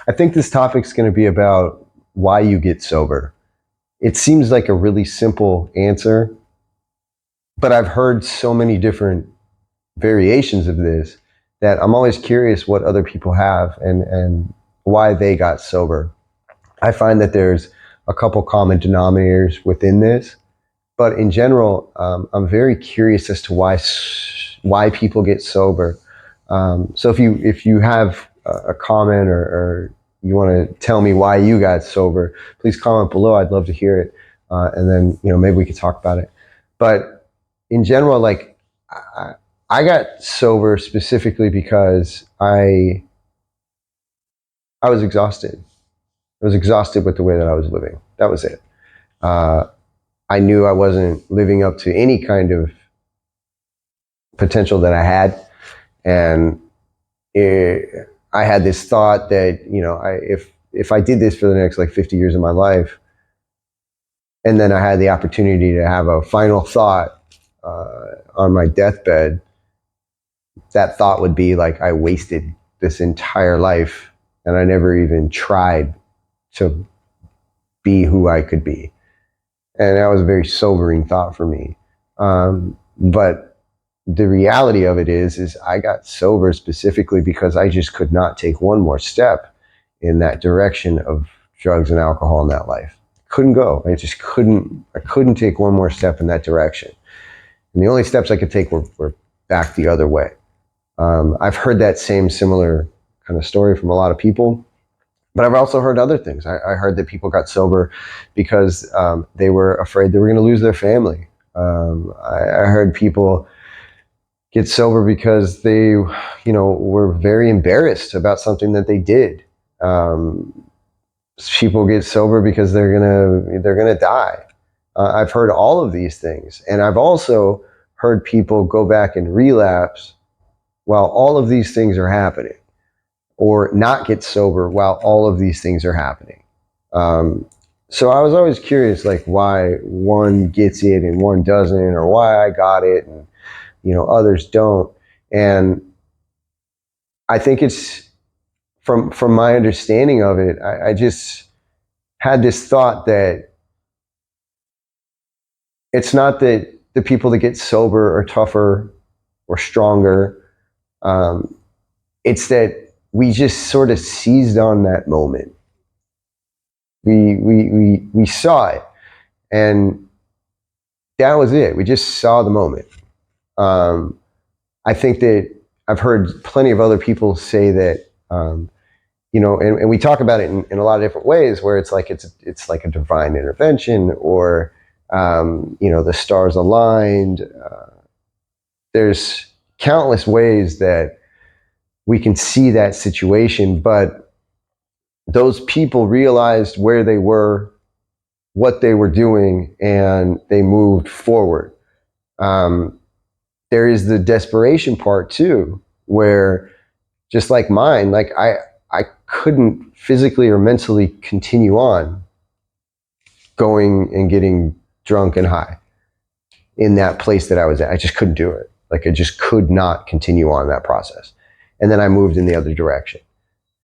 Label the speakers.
Speaker 1: I think this topic's going to be about why you get sober. It seems like a really simple answer, but I've heard so many different variations of this that I'm always curious what other people have and why they got sober. I find that there's a couple common denominators within this, but in general, I'm very curious as to why people get sober. So if you have a comment or you want to tell me why you got sober, please comment below. I'd love to hear it, and then maybe we could talk about it. But in general, like I got sober specifically because I was exhausted. I was exhausted with the way that I was living. That was it. I knew I wasn't living up to any kind of potential that I had, and I had this thought that if I did this for the next like 50 years of my life, and then I had the opportunity to have a final thought on my deathbed, that thought would be like I wasted this entire life and I never even tried to be who I could be. And that was a very sobering thought for me. But the reality of it is I got sober specifically because I just could not take one more step in that direction of drugs and alcohol in that life. Couldn't go. I couldn't take one more step in that direction. And the only steps I could take were back the other way. I've heard that same similar kind of story from a lot of people, but I've also heard other things. I heard that people got sober because they were afraid they were going to lose their family. I heard people get sober because they, were very embarrassed about something that they did. People get sober because they're gonna die. I've heard all of these things, and I've also heard people go back and relapse while all of these things are happening, or not get sober while all of these things are happening. So I was always curious, like why one gets it and one doesn't, or why I got it and others don't. And I think it's from my understanding of it, I just had this thought that it's not that the people that get sober are tougher or stronger. It's that we just sort of seized on that moment. We saw it, and that was it. We just saw the moment. I think that I've heard plenty of other people say that, and we talk about it in a lot of different ways, where it's like a divine intervention, or the stars aligned. There's countless ways that we can see that situation, but those people realized where they were, what they were doing, and they moved forward. There is the desperation part too, where just like mine, like I couldn't physically or mentally continue on going and getting drunk and high in that place that I was at. I just couldn't do it. Like I just could not continue on that process. And then I moved in the other direction.